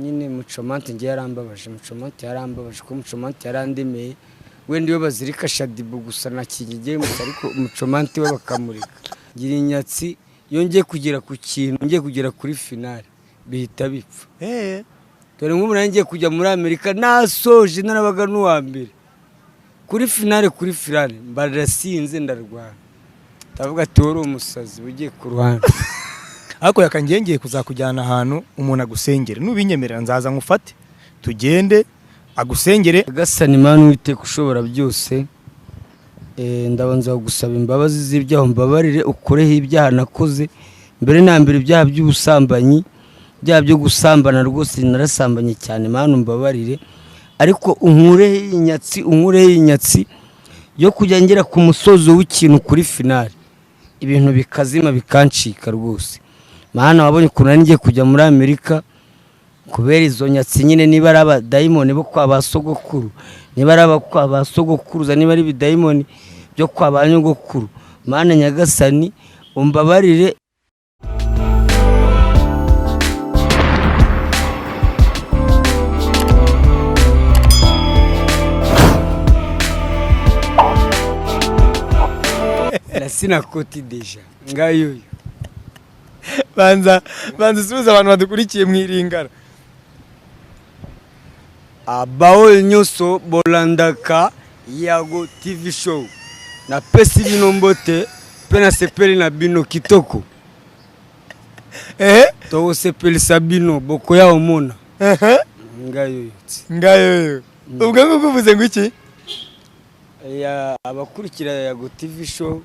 nyine mucomante ngiye yarambabaje ko mucomante yarandemeye wenda iyo bazirika Shadibu gusa nakigiye ariko mucomante we bakamurika gira inyatsi iyo ngiye kugera ku kintu ngiye kugera kuri finale bihita bipfa dore nk'ubu ngiye kujya muri Amerika nasoje narabaga n'uwa mbere kuri finale mbarasinze ndarwana ndavuga ati wari umusazi ugiye ku ruhande ariko yakangiye kuzakujyana ahantu umuntu agusengere nubinyemerera nzaza nkufate tugende agusengere Gasani Imana Uwiteka ushobora byose ndabanza gusaba imbabazi z'ibyaha mbabarire ukoreho ibyaha nakoze mbere na mbere ibyaha by'ubusambanyi bya byo gusambana rwose narasambanye cyane Mana mbabarire ariko unkureho inyatsi yo kujya ngera ku musozo w'ikintu kuri finale ibintu bikazima bikancika rwose Mana wabonye ukuntu ngiye kujya muri Amerika kubera izo nyatsi nyine niba ari abadayimoni bo kwa basogokuru niba ari abakwa basogokuruza niba ari ibidayimoni byo kwa banyogokuru Mana Nyagasani umbabarire sina koti deja ngayo banza subiza abantu badukurikiye mwiringara abaho nyoso bolandaka Yago TV show na pesi bino mbote pena sepeli na bino kitoko to sepeli sabino boko ya omona ngayo ubwo nguvuze ngo iki ya abakurikira Yago TV show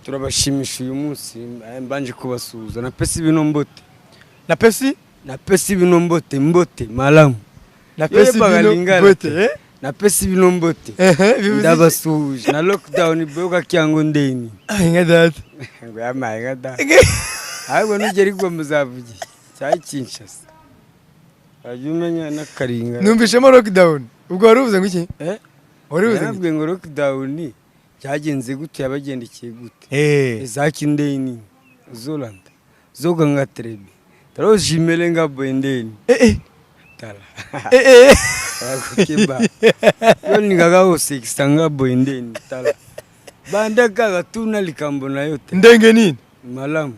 turabashimisha uyu munsi mbanje kubasuhuza na pesi bino mbote na pesi bino mbote malamu na pesi bino mbote na pesi bino mbote ndabasuhuje na lockdown boga kyango ndeni inga data ngo yamaye data ahubwo nugera igwa muzavugi cyayi Kinshasa ajumenya nakaringa numvishemo lockdown ubwo waruvuze ngo iki waribuze ngo lockdown cyagenze gute yabagendekeye gute zaki ndeni Zolanda zoga nga trebe taro jimele nga bendeni tala akukimba yoni ngaga hose kisanga bendeni tala banda kaga tuna likambo na yote ndenge nini malamu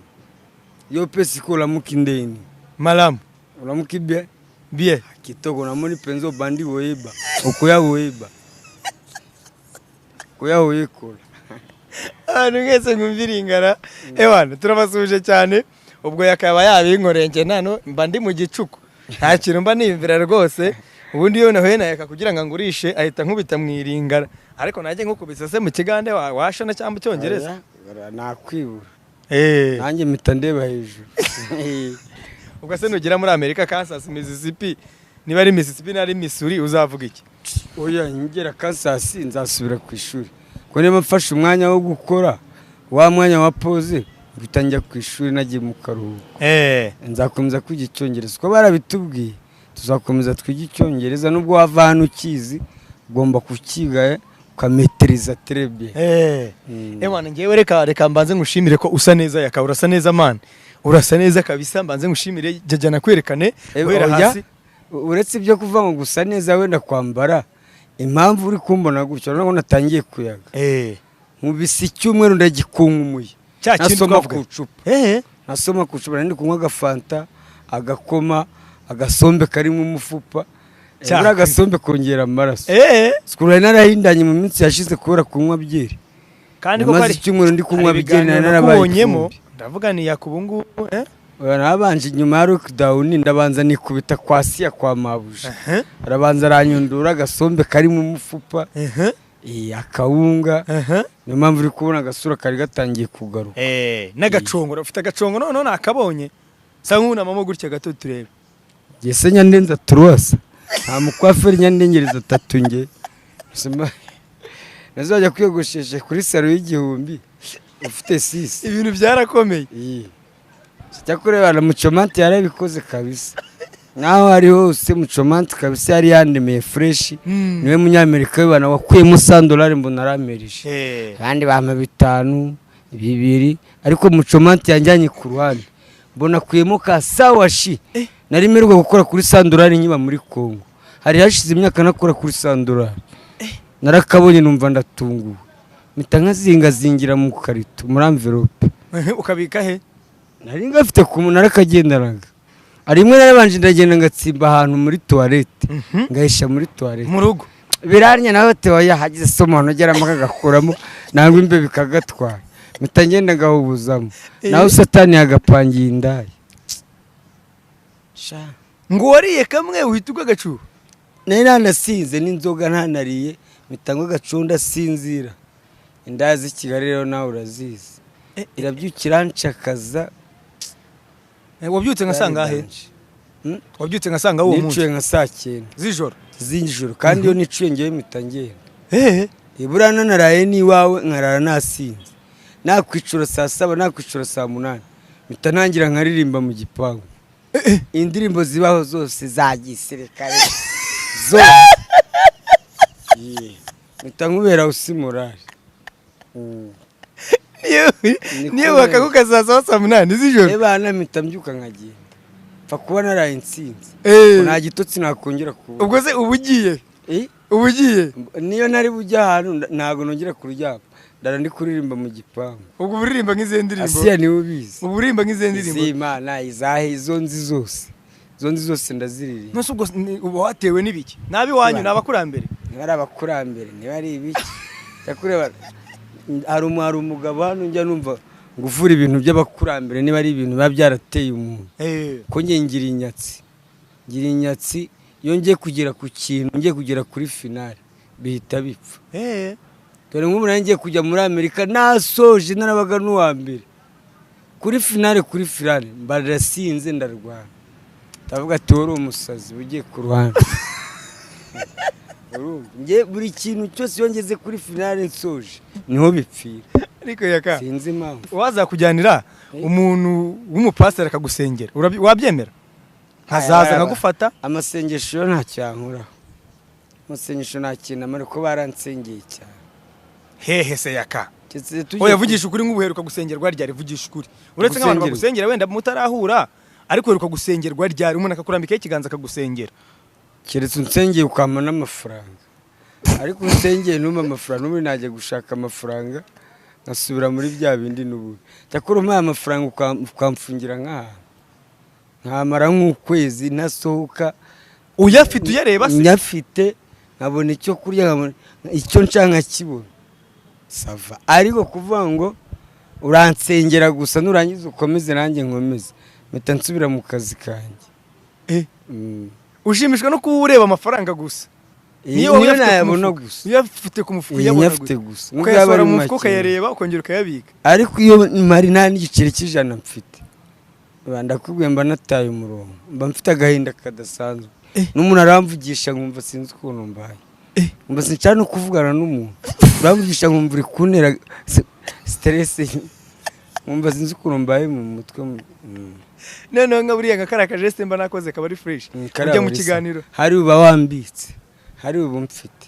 yo pesi kola mukindeni malamu ulamukibye bie kitoko namoni penzo bandi woyeba okuya woyeba kuya woyikola ngese ngumviringara ewana turabasuje cyane ubwo yakaba yabinkorenge nano mba ndi mu gicuku nta kintu mba niyumvira rwose ubundi yo naho yaka kugira ngo ngurishe ahita nkubita mwiringara ariko naje nkukubise se mu kigande washana cyangwa cyongereza nakwibura nanjye mpita ndeba hejuru ubwo se nugira muri Amerika Kansas Mississippi niba ari Mississippi nari Missouri uzavuga iki oya ngera Kansas nzasubira ku ishuri ko niba mfashe umwanya wo gukora wa mwanya wa pause bitangira ku ishuri nagiye mu karuhuko nzakomeza kwiga icyongereza ko barabitubwiye tuzakomeza twiga icyongereza nubwo wava hano ukizi ugomba kukiga ukameteriza trebye ewana ngewe reka mbanze ngushimire ko usa neza yaka urasa neza man urasa neza kabisa mbanze ngushimire jajana kwerekane wera hasi uretse ibyo kuva ngo gusa neza wenda kwambara impamvu uri kumbona gutyo nako natangiye kuyaga nkubise icyumweru ndagikungumuye nasoma ku cupa nasoma ku cupa ndi kunywa agafanta agakoma agasombe karimo umufupa cyangwa agasombe kongera amaraso sikura narahindanye mu minsi yashize kubera kunywa byeri kandi ko ari icyumweru ndi kunywa byeri narabonyemo ndavuga ni yakubungu nabanje nyuma ya lockdown ndabanza nikubita kwa siya kwa mabuja arabanza aranyundura agasombe karimo umufupa akawunga niyo mpamvu uri kubona agasura kari gatangiye kugaruka n'agacongoro ufite agacongoro none nakabonye sa nk'unamamo gutya gato turebe Jese nyandenza turuasa nta mukwaferi nyandengereza 3 nge nazajya kwiyogosheshe kuri salo y'igihumbi ufite 6 ibintu byarakomeye cyakurebana mucomante yarabikoze kabisa naho ari hose mucomante kabisa yari yandemeye fresh niwe munyamerika wibana wakuyemo $100 mbona aramerishe kandi bama 5 2 ariko mucomante yanjyanye ku ruhande mbona kuyemo ka sawashi nari mperuka gukora kuri Sandorari nkiba muri Kongo, hari hashize imyaka nakora kuri Sandorari, narakabonye numva ndatunguwe, mpita nkazingazingira mu karito muri envelope. ukabika he? Nari ngafite ku muntu narakagendanaga, rimwe narabanje ndagenda ngatsimba ahantu muri toilette, ngahisha muri toilette mu rugo. birarnya nawe tewa yahagize somo nogeramo kagakuramo nangwa imbe bikagatwara, mpita ngenda ngahubuzamo, nawe satani yagapangiye indaya. Sha ngo wariye kamwe uhita ugagacu? nari nanasinze n'inzoga ntanariye, mpita ngo gacunda sinzira. Indaya z'i Kigali rero nawe urazizi, irabyukira ncakaza. Wabyutse nka sangahe? Wabyutse nka sanga uwo munsi? Nicuye nka saa 9 z'ijoro kandi yo nicuye ngewe mpita ngenda. Ibura nanaraye n'iwawe nkarara nasinze, nakwicura saa 7 nakwicura saa 8, mpita ntangira nkaririmba mu gipangu indirimbo zibaho zose za gisirikare zose. Mpita nkubera usimurari. niyo bakaguka saa 8 z'ijoro. Bana mpita mbyuka nkagenda, pfa kuba naraye insinzi, nta gitotsi nakongera kuba. Ubwo se ubugiye? Ubugiye? Niyo nari bujya ahantu ntago nongera kuryama, ndara ndi kuririmba mu gipangu. Ubwo buririmba nk'ize ndirimbo? Asiya niwe ubizi. Uburirimba nk'ize ndirimbo? Z'Imana izahe izo nzi zose ndaziririmba. Nose ubwo uba watewe n'ibiki? Nabi wanyu n'abakurambere? Niba abakurambere niba ari ibiki yakureba. Hari umugabo hano njya numva nguvura ibintu by'abakurambere niba ari ibintu biba byarateye umuntu. Ko ngira inyatsi iyo ngiye kugera ku kintu, ngiye kugera kuri finale bihita bipfa. Dore nk'ubu ngiye kujya muri Amerika nasoje narabaga n'uwa mbere, kuri finale mbarasinze ndarwana, ndavuga ati wari umusazi ugiye ku ruhande. Nge buri kintu cyose iyo ngeze kuri finale nsoje niho bipfira. Ariko yaka sinzi impamvu waza kujyanira umuntu w'umupasiteri akagusengera wabyemera? Nkazaza nkagufata? Amasengesho yo ntacyo yankuraho, amasengesho nta kintu amara ko baransengeye cyane. Hehe se yaka oya vugisha ukuri, nk'ubuheruka gusengerwa ryari? Vugisha ukuri, uretse nk'abantu bagusengera wenda mutarahura, ariko heruka gusengerwa ryari? Umuntu akakurambikaho ikiganza akagusengera? Keretse unsengeye ukampa n'amafaranga, ariko unsengeye numpa amafaranga n'ubu najya gushaka amafaranga nkasubira muri bya bindi n'ubu. Cyakora umpaye amafaranga ukamfungira nk'ahantu nkamara nk'ukwezi ntasohoka. Uyafite uyareba se? Nyafite nkabona icyo kurya, nkabona icyo nshaka kibona sava, ariko kuvuga ngo uransengera gusa nurangiza ukomeze nanjye nkomeze, mpita nsubira mu kazi kanjye. Ushimishwa no kuba ureba amafaranga gusa? Niyo nayabona gusa, uyafite ku mufuka yabona gusa, ukayasora mu mufuka ukayareba ukongera ukayabika. Ariko iyo mari nta n'igiceri cy'ijana mfite, ndakubwiye mba nataye umurongo, mba mfite agahinda kadasanzwe. N'umuntu aramvugisha nkumva sinzi ukuntu mbaye, mba sinshaka no kuvugana n'umuntu, uramvugisha nkumva uri kuntera stress, nkumva sinzi ukuntu mbaye mu mutwe. Noneho nka buriya nka kariya kajeste mba nakoze kaba ari fresh ujya mu kiganiro, hari uba wambitse, hari ubu mfite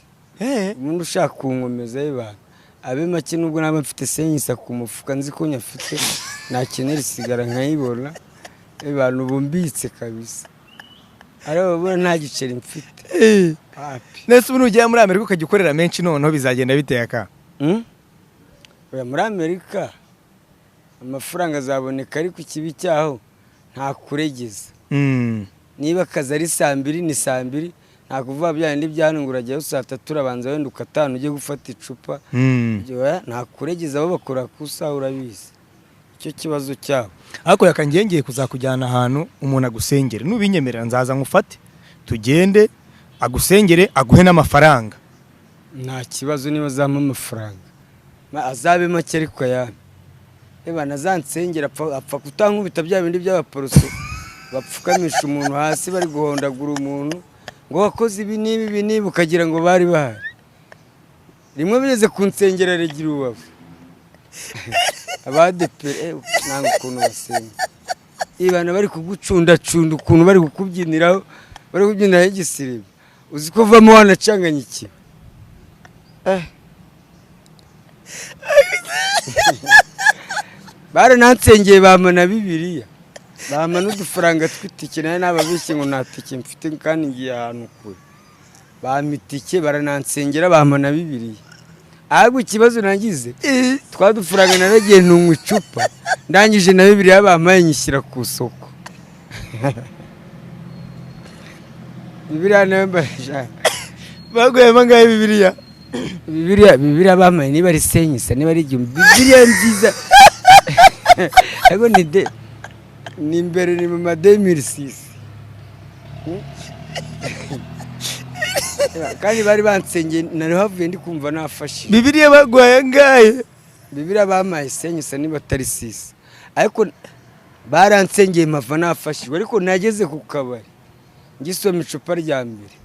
umuntu ushaka kunkomeza y'abantu abe make, nubwo naba mfite senyisa ku mufuka nzi ko nyafite nakenera isigara nkayibona, abantu bumbitse kabisa, ari babona nta giceri mfite. Nese ubu nujya muri Amerika ukajya ukorera menshi, noneho bizagenda biteye aka? Muri Amerika amafaranga azaboneka, ariko ikibi cyaho nta kuregeza. Niba akazi ari saa 2 ni saa 2, nta kuvuga byandi byano ngo urajyayo saa 3 urabanza wenda ukatanu ujye gufata icupa. Nta kuregeza, abo bakora kusa urabizi icyo kibazo cyabo. Ariko yakangengeye kuzakujyana ahantu umuntu agusengere, nubinyemerera nzaza ngufate tugende agusengere aguhe n'amafaranga. Nta kibazo niba zampa amafaranga azabe make, ariko yana nazansengera apfa kutankubita bya bindi by'abaporoso bapfukamisha umuntu hasi bari guhondagura umuntu ngo wakoze ibi n'ibi ukagira ngo bari bahari. Rimwe bigeze kunsengera regira ubavu abadepere nanga ukuntu basenga, ibana bari kugucundacunda ukuntu bari kukubyiniraho, bari kubyinira igisiriba, uzi ko vamo wanacanganya iki. Baranansengeye bamana Bibiliya, bampa n'udufaranga tw'itike nayo nababeshye ngo nta tike mfite kandi ngiye ahantu kure, bampa itike baranansengera bampa na Bibiliya. Ahubwo ikibazo nagize twa dufaranga naragiye ntunywa icupa ndangije na Bibiliya bampaye nyishyira ku isoko. Bibiliya nayo mbashaka baguye mangaye Bibiliya. Bibiliya bampaye niba ari senyisa niba ari igihumbi, Bibiliya nziza ariko ni imbere ni mu ma2006 kandi bari bansengeye nari havuye ndi kumva nafashije. Bibiliya baguye ngaye Bibiliya bampaye senyisa niba atari 6 ariko baransengeye mpava nafashijwe, ariko nageze ku kabari ngisoma icupa rya mbere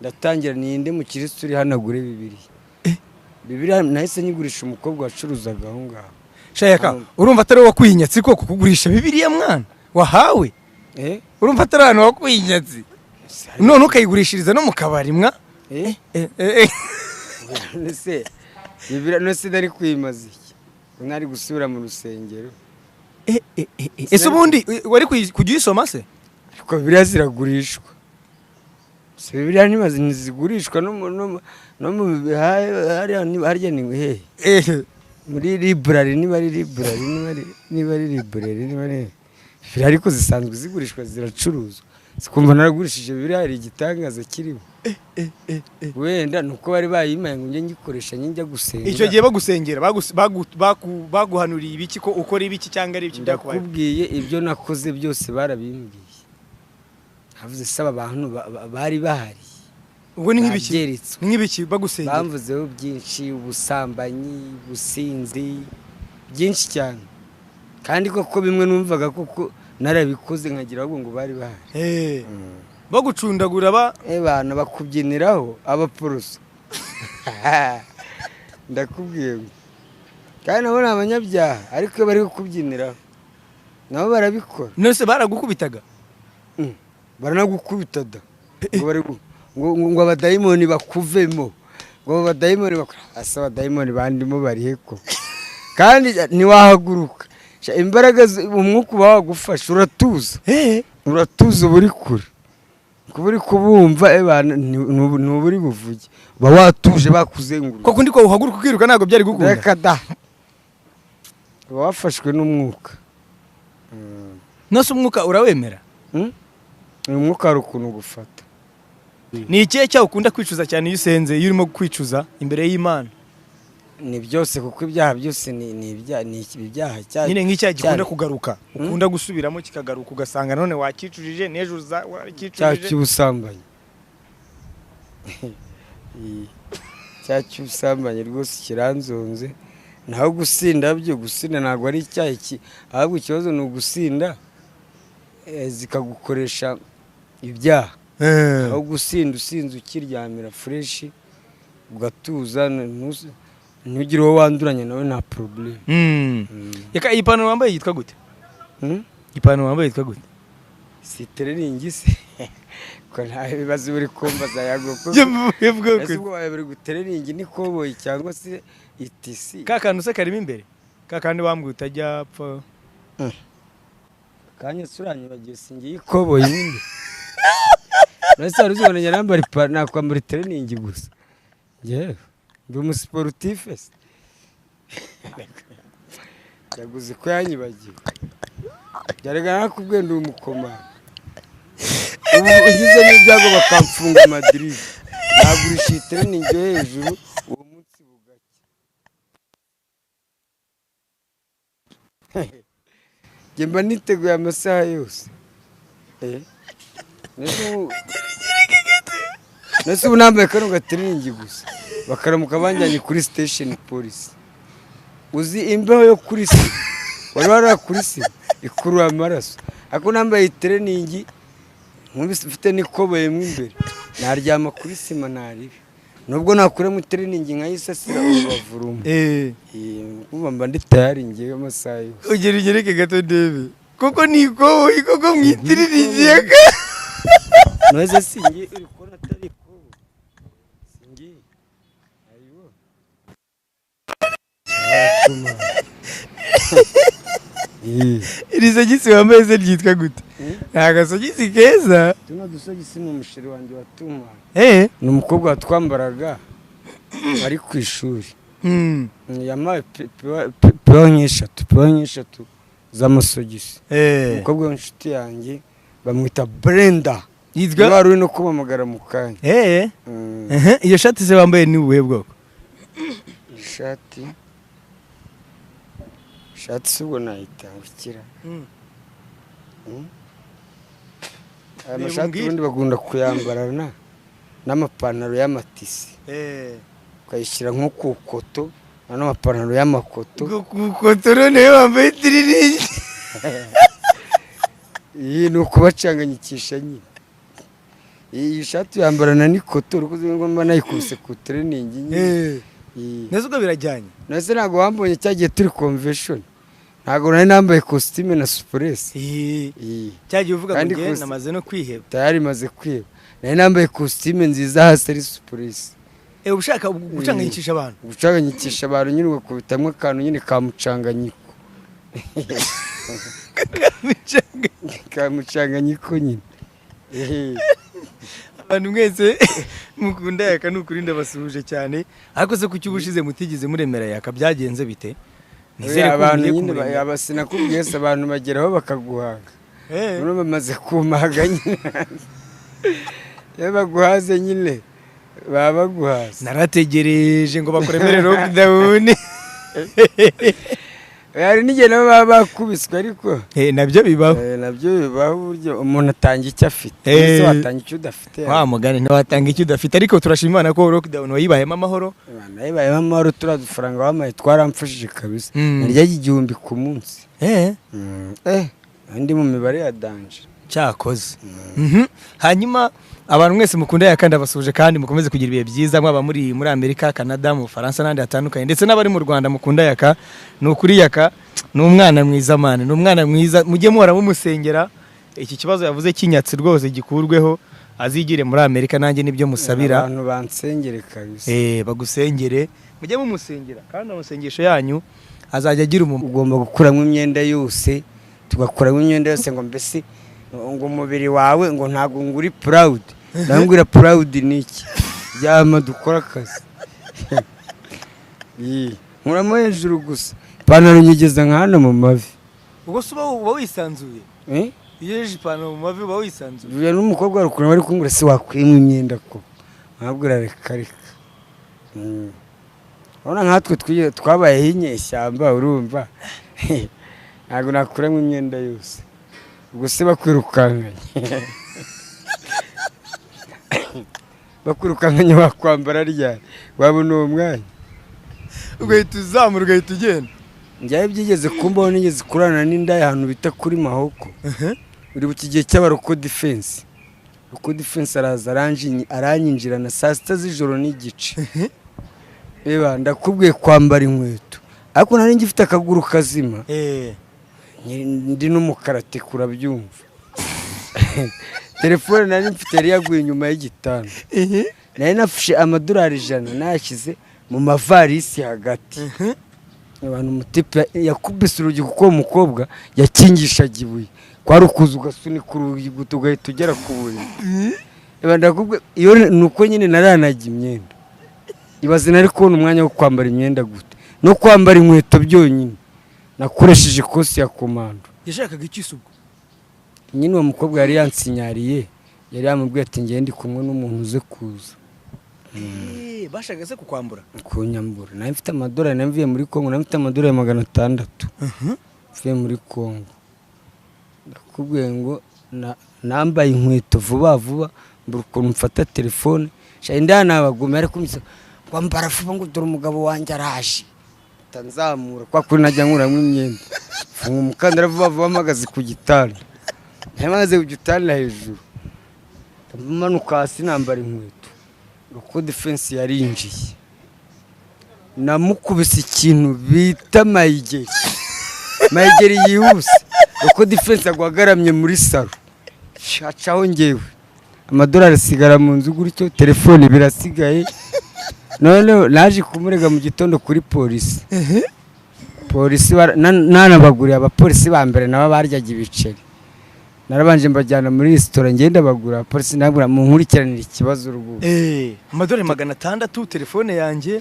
ndatangira ninde mu Kristo uri hanagure Bibiliya. Bibiliya nahise nyigurisha umukobwa wacuruzaga aho ngaho. Shayaka urumva atari wo kwinyatsi ko kukugurisha Bibiliya mwana wahawe? Urumva atari hano wo kwinyatsi none ukayigurishiriza no mu kabari mwa? Nese Bibiliya nose dari kwimaza iki nari gusubira mu rusengero. Ese ubundi wari kujyisoma se? Ariko Bibiliya ziragurishwa. Bibiliya nimaze nizigurishwa no mu harya ni hehe muri library niba ari library niba ari library ariko zisanzwe zigurishwa ziracuruzwa. Sikumva naragurishije Bibiliya hari igitangaza kirimo. Wenda nuko bari bayimaye ngo njye ngikoresha njya gusenga. Icyo gihe bagusengera baguhanuriye ibiki ko ukora ibiki cyangwa ari ibiki byakubaye? Ndakubwiye ibyo nakoze byose barabimbwiye. Havuze saba abantu bari bahari. Ubwo ni nk'ibiki? Nk'ibiki bagusengera? Bamvuzeho byinshi, ubusambanyi, businzi, byinshi cyane. Kandi koko bimwe numvaga koko narabikoze nkagira ahubwo ngo bari bahari. Bagucundagura bana bakubyiniraho abaporoso. Ndakubwiye kandi nabo ni abanyabyaha ariko iyo bari kukubyiniraho nabo barabikora. Nose baragukubitaga? Baranagukubita da ngo abadayimoni bakuvemo, ngo abadayimoni asa abadayimoni bandimo bariheko kandi ntiwahaguruka. Imbaraga umwuka uba wagufasha uratuza uburi kure kuba uri kubumva ntuburi buvuge uba watuje bakuzenguruka. Koko ndiko uhaguruka ukiruka ntabwo byari gukunda? Reka da uba wafashwe n'umwuka. Nose umwuka urawemera? Uyu mwuka hari ukuntu gufata. Ni ikihe cyawe ukunda kwicuza cyane iyo usenze iyo urimo kwicuza imbere y'Imana? Ni byose kuko ibyaha byose ni ibyaha cyane. Nyine nk'icyaha gikunda kugaruka ukunda gusubiramo kikagaruka ugasanga none wakicujije n'ejo wakicujije. Cy'ubusambanyi. Cy'ubusambanyi rwose kiranzonze. Naho gusinda ntabwo ari icyaha ahubwo ikibazo ni ugusinda zikagukoresha ibyaha. Aho gusinda usinze ukiryamira fresh ugatuza ntugire uwo wanduranya nawe nta problem. Yaka ipantaro wambaye yitwa gute? Ipantaro wambaye yitwa gute? Si tereningi se ko nta bibazo buri kumbaza yagoko. Ese ubwo bari gutereningi ni koboyi cyangwa se itisi? Kakantu se karimo imbere kakandi wambwe utajya apfa kanya suranye bagiye singiye ikoboyi ninde. Nase aruzibona nyarambara nakwambara tereningi gusa. Ndi umusportif ese. Yaguze ko yanyibagiwe. Byarega nakubwiye ndi umukoma. Ubu ugize n'ibyago bakamfunga Madrid. Nagurisha tereningi hejuru uwo munsi bugake. Gemba niteguye amasaha yose. Nese ubu nambaye kano gatereningi gusa bakaramuka banjyanye kuri station police. Uzi imbeho yo kuri si wari warakuri si ikurura amaraso ako nambaye tereningi nkubifite n'ikoboye mu imbere naryama kuri sima naribi nubwo nakure mu tereningi nkayisasira ubavurumu. Kuba mba ndi tayari ngiye amasaha yose. Ugereke gato ndebe koko nikoboye koko mwitiririje yaka. Noze singi uri kubona atari ko singi ayiwo iri sogisi wambaye se ryitwa gute? Ni agasogisi keza. tuno dusogisi ni umusheri wanjye watuma ni umukobwa watwambaraga ari ku ishuri yamaye pewa nk'eshatu z'amasogisi. umukobwa w'inshuti yanjye bamwita Brenda yitwa wari uri no kumamagara mu kanya. iyo shati se wambaye ni ubuhe bwoko? ishati sibwo nayitangukira. aya mashati ubundi bagunda kuyambarana n'amapantaro y'amatisi ukayishyira nko ku koto n'amapantaro y'amakoto. ku koto noneho wambaye itiriningi. iyi ni ukubacanganyikisha nyine. iyi shati yambarana n'ikoto urukuze ngomba nayikubise ku training nyine. neza ubwo birajyanye. nase ntabwo wambonye cyagiye turi convention ntabwo nari nambaye costume na suppress. cyagiye uvuga ngo nge namaze no kwiheba. tayari maze kwiheba. nari nambaye costume nziza hasi ari suppress. ushaka gucanganyikisha abantu. gucanganyikisha abantu nyine ugakubitamwe akantu nyine kamucanganyiko. kamucanganyiko nyine. abantu mwese mukunda yaka n'ukuri ndabasuhuje cyane. ariko se kuki ubushize mutigeze muremera yaka byagenze bite? nizere ko nyine abasinakubwiye se abantu bageraho bakaguhaga. none bamaze kumaga nyine. iyo baguhaze nyine baba baguhaze. narategereje ngo bakuremere lockdown. hari n'igihe nabo baba bakubiswe ariko nabyo bibaho. nabyo bibaho uburyo umuntu atanga icyo afite. ese watanga icyo udafite. wa mugani ntiwatanga icyo udafite. ariko turashima Imana ko lockdown wayibayemo amahoro. nayibayemo amahoro. turiya dufaranga wamaye twaramfashije kabisa. narya 1,000 ku munsi. ndi mu mibare ya danje. cyakoze. hanyuma abantu mwese mukunda yaka ndabasuje kandi mukomeze kugira ibihe byiza. mwaba muri Amerika, Canada, mu Faransa n'andi hatandukanye ndetse n'abari mu Rwanda mukunda yaka. ni ukuri yaka ni umwana mwiza mane. ni umwana mwiza. mujye muhora mumusengera. iki kibazo yavuze cy'inyatsi rwose gikurweho azigire muri Amerika. nanjye nibyo musabira. abantu bansengere kabisa. bagusengere. mujye mumusengera kandi amasengesho yanyu azajya agira umumaro. ugomba gukuramo imyenda yose. tugakuramo imyenda yose ngo mbese ngo umubiri wawe ngo ntabwo nguri proud. nangwira proud niki byama dukora akazi. nkuramo hejuru gusa ipantaro nyigeza nka hano mu mavi. ubwo se uba wisanzuye. iyo yeje ipantaro mu mavi uba wisanzuye. uyu n'umukobwa arukura bari kungura se wakwimwa imyenda ko nabwira reka. urabona nkatwe twabayeho inyeshyamba urumva. ntabwo nakuramo imyenda yose. ubwo se bakwirukankanye. bakwirukankanye wakwambara ryari wabona uwo mwanya. ugahita uzamura ugahita ugenda. njyayo byigeze kumbaho nigeze kurana n'indaya ahantu bita kuri Mahoko. uri ku kigihe cy'abaroko defense. Roko defense araza aranyinjirana saa 6 z'ijoro n'igice. reba ndakubwiye kwambara inkweto ariko nari ngifite akaguru kazima. ndi n'umukarate kurabyumva. telefone nari mfite yari yaguye inyuma y'igitanda. nari nafashe amadolari 100 nashyize mu mavarisi hagati. abantu umutipe yakubise urugi kuko uwo mukobwa yakingishaga ibuye. kwari ukuza ugasunika urugi ugahita ugera ku buriri. ndakubwiye iyo nuko nyine naranaga imyenda. ibaze nari kubona umwanya wo kwambara imyenda gute no kwambara inkweto byonyine. nakoresheje kosi ya komando. yashakaga ikisugo nyine uwo mukobwa yari yansinyariye. yari yamubwiye ati ngiye ndi kumwe n'umuntu uze kuza. bashaka se kukwambura kunyambura. nawe mfite amadolari namviye muri Kongo. nawe mfite amadolari 600 mvuye muri Kongo. ndakubwiye ngo nambaye inkweto vuba vuba mbura ukuntu mfata telefone. shayinda nabagome ari kumisa kwambara vuba ngo dore umugabo wanjye araje. tanzamura kwa kuri najya nkuramo imyenda. funga umukandara vuba vuba mpagaze ku gitanda. mpagaze ku gitanda hejuru. manuka hasi nambara inkweto. Roko defense yarinjiye. namukubise ikintu bita mayigeri. mayigeri yihuse. Roko defense agwagaramye muri salo. cacaho ngewe amadolari asigara mu nzu gutyo. telefone birasigaye. none naje kumurega mu gitondo kuri polisi. polisi nanabaguriye abapolisi ba mbere nabo baryaga ibiceri, narabanje mbajyana muri resitora ngenda bagura abapolisi nabura mu nkurikiranira ikibazo rwose. amadolari 600 telefone yanjye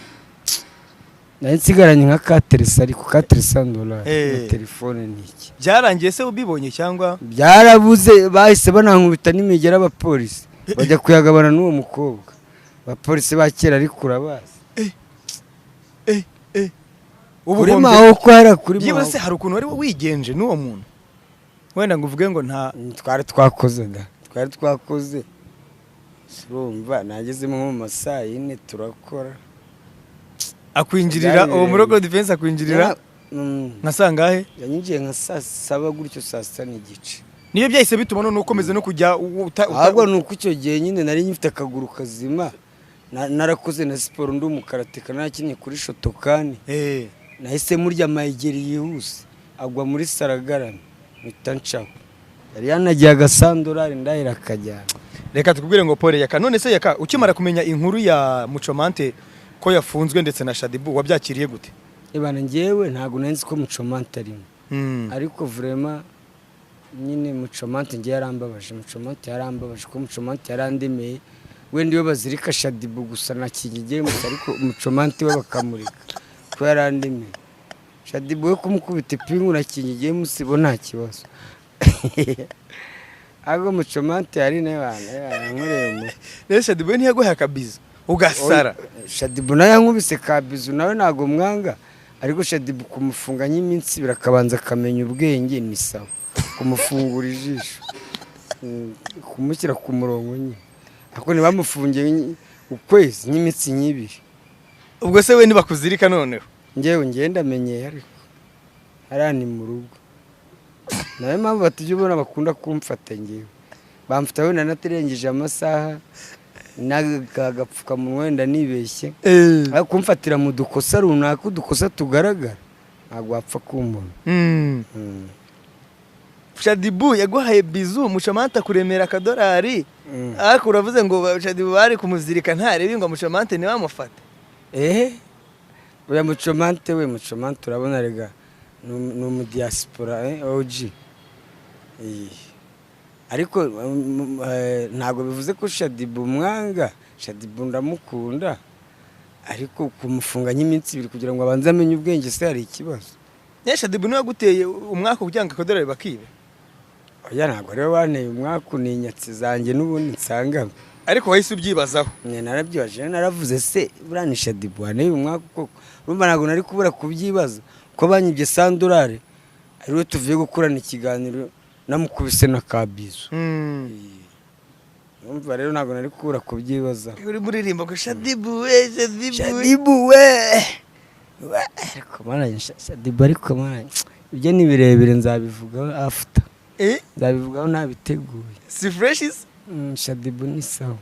nari nsigaranye nka kateresa ariko kateresa $100 na telefone niki byarangiye se ubibonye cyangwa byarabuze, bahise banankubita n'imigera abapolisi bajya kuyagabana n'uwo mukobwa, abapolisi ba kera ariko urabazi. Kuri maho ko hari kuri maho byibase hari ukuntu wari wigenje n'uwo muntu wenda ngo uvuge ngo nta twari twakoze urumva nageze mu masaha 4 turakora akwinjirira uwo murogo defense akwinjirira nka sangahe yanyinjiye nka saa 7 gutyo saa 6 n'igice. niyo byahise bituma none ukomeze no kujya ahubwo nuko icyo gihe nyine nari nyifite akaguru kazima, narakoze na siporo ndi umukaratika nakinnye kuri Shotokani, nahise murya mayigeri yihuse agwa muri Saragarana mpita ncaho, yari yanagiye $100 ndahira akajyana. Reka tukubwire ngo Pole Yaka, none se Yaka ukimara kumenya inkuru ya Muchomante ko yafunzwe ndetse na Shadibu wabyakiriye gute? Ibana ngewe ntago nanzi ko Muchomante arimo, ariko vraiment nyine Muchomante ngiye yarambabaje, Muchomante yarambabaje ko Muchomante yarandemeye, wenda iyo bazirika Shadibu gusa nakigiye musa, ariko Muchomante we bakamurika ko yarandemeye. Shadibu we kumukubita ipingu nakigiye musibo nta kibazo. Ago Muchomante yari n'abana nkuremo. Rero Shadibu ntiyaguha kabizo ugasara. Shadibu naye yankubise kabizo nawe nago mwanga, ariko Shadibu kumufunga nyiminsi birakabanza kamenya ubwenge ni sawa, kumufungura ijisho kumushyira ku murongo nyine, ako ni bamufungiye ukwezi nyiminsi nyibiri. Ubwo se we nibakuzirika noneho ngewe ngenda menyeye, ariko arani mu rugo nawe mpamvu batujye ubona bakunda kumfata ngewe, bamfata wenda natarengeje amasaha n'agapfukamunwa wenda nibeshye, ariko kumfatira mu dukosa runaka, udukosa tugaragara ntabwo wapfa kumbona. Shadibu yaguhaye bizu Muchomante kuremera $100, ariko uravuze ngo Shadibu bari kumuzirika ntarebe ngo Muchomante ni bamufata. Oya Muchomante we Muchomante urabona rega ni umudiaspora OG, ariko ntago bivuze ko Shadibu mwanga, Shadibu ndamukunda, ariko kumufunga nyiminsi 2 kugira ngo abanze amenye ubwenge se hari ikibazo. Shadibu niwe guteye umwaka kubyanga $100 bakibe? Oya ntago rero banteye umwaka, ni inyatsi zanjye n'ubundi nsanga, ariko wahise ubyibazaho. Narabyibaje naravuze se burani Shadibu waneye umwaka koko, urumva ntago nari kubura kubyibaza ko banyibye $100, ariwe tuvuye gukurana ikiganiro namukubise na kabizo. Urumva rero ntago nari kubura kubyibaza. Uri muririmba ko Shadibu we Shadibu we ariko mana Shadibu, ariko mana ibyo ni birebire nzabivugaho after, nzabivugaho nabiteguye. Si fresh is Shadibu ni sawa.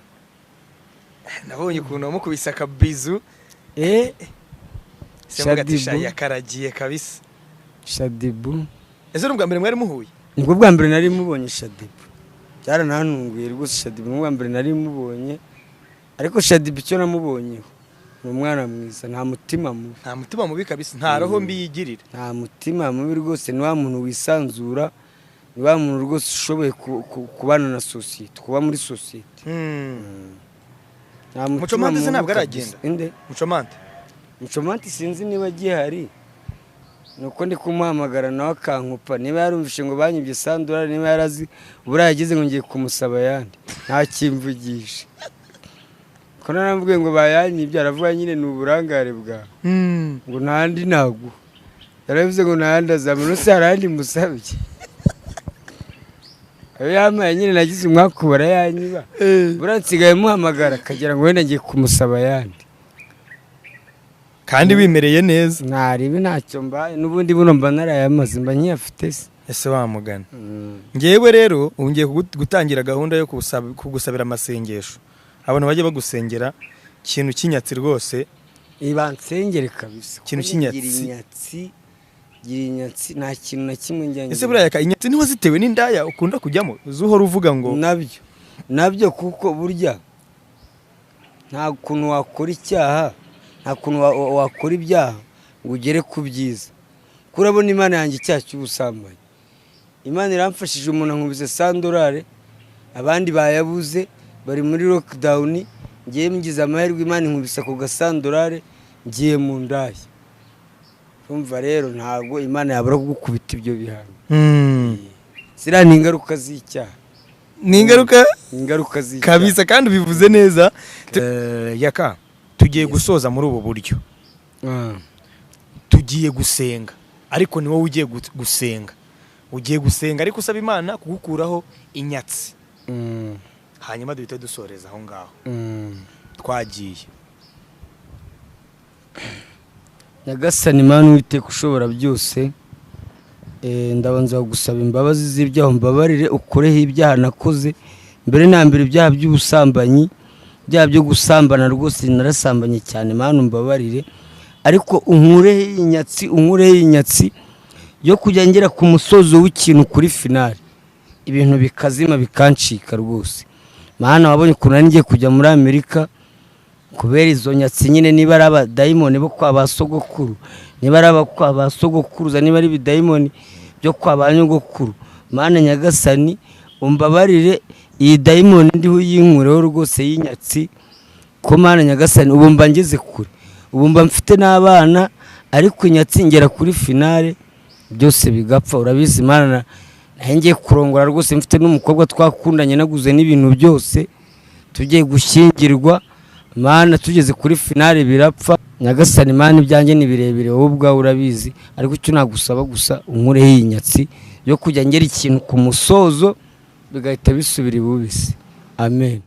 Nabonye ukuntu wamukubise akabizu. Shadibu yakaragiye kabisa. Shadibu ese n'ubwa mbere mwari muhuye? Nibwo bwa mbere nari mubonye Shadibu, byaranantunguye rwose. Shadibu n'ubwa mbere nari mubonye, ariko Shadibu icyo namubonyeho ni umwana mwiza, nta mutima mubi. Nta mutima mubi kabisa, nta roho mbi yigirira. Nta mutima mubi rwose, ni wa muntu wisanzura, ni wa muntu rwose ushoboye kubana na societe, kuba muri societe. Muchomante se ntabwo aragenda? Inde Muchomante sinzi niba gihari, nuko ndi kumuhamagara nawe akankupa, niba yarumvishe ngo banyibye $100, niba yarazi ubura yagize ngo ngiye kumusaba yandi, nta kimvugisha ko naramvuye ngo bayanyibye, aravuga nyine ni uburangare bwawe ngo ntandi naguha, yaravuze ngo ntandi azamura se harandi musabye. Ayo yamaye nyine nagize umwaka ubara yanyiba, buransigaye muhamagara akagira ngo wenda ngiye kumusaba yandi, kandi wimereye neza. Naribi ntacyo mbaye, n'ubundi buno mba narayamaze mba nkiyafite se. Ese wamugana ngewe rero ungiye gutangira gahunda yo kugusabira amasengesho, abantu bajye bagusengera kintu kinyatsi rwose. Ibansengere kabisa, kintu kinyatsi ginyatsi nta kintu na kimwe njyanye. Ese buraya ka inyatsi niho zitewe n'indaya ukunda kujyamo zuhora uvuga ngo nabyo kuko burya nta kuntu wakora icyaha, nta kuntu wakora ibyaha ngo ugere ku byiza. kurabona Imana yanjye icyaha cy'ubusambanyi. Imana iramfashije, umuntu ankubise $100, abandi bayabuze bari muri lockdown, ngiye mgize amahirwe Imana inkubise ku $100 ngiye mu ndaya. Urumva rero ntabwo Imana yabura kugukubita ibyo bihano. Zira ni ingaruka z'icyaha. Ni ingaruka z'icyaha kabisa, kandi bivuze neza. Yaka tugiye gusoza muri ubu buryo. Tugiye gusenga, ariko ni wowe ugiye gusenga. Ugiye gusenga ariko usaba Imana kugukuraho inyatsi. Hanyuma duhita dusoreza aho ngaho. Twagiye. Nyagasani Mana Uwiteka ushobora byose, ndabanza gusaba imbabazi z'ibyaha, mbabarire ukureho ibyaha nakoze. Mbere na mbere ibyaha by'ubusambanyi, ibyaha byo gusambana rwose narasambanye cyane, Mana mbabarire. Ariko unkureho inyatsi yo kujya ngera ku musozo w'ikintu kuri finale, ibintu bikazima bikancika rwose. Mana wabonye ukuntu ngiye kujya muri Amerika kubera izo nyatsi nyine, niba ari abadayimoni bo kwa basogokuru, niba ari abakwa basogokuruza, niba ari ibidayimoni byo kwa banyogokuru. Mana Nyagasani umbabarire, iyi dayimoni ndiho yinkureho rwose y'inyatsi. Ko Mana Nyagasani ubu mba ngeze kure, ubu mba mfite n'abana, ariko inyatsi ngera kuri finale byose bigapfa. Urabizi Mana ngiye kurongora rwose, mfite n'umukobwa twakundanye naguze n'ibintu byose, tugiye gushyingirwa. Mana tugeze kuri finale birapfa. Nyagasani Mana ibyanjye ni birebire, wowe ubwawe urabizi, ariko icyo nagusaba gusa unkureho iyi nyatsi yo kujya ngera ikintu ku musozo bigahita bisubira ibubisi. Amen.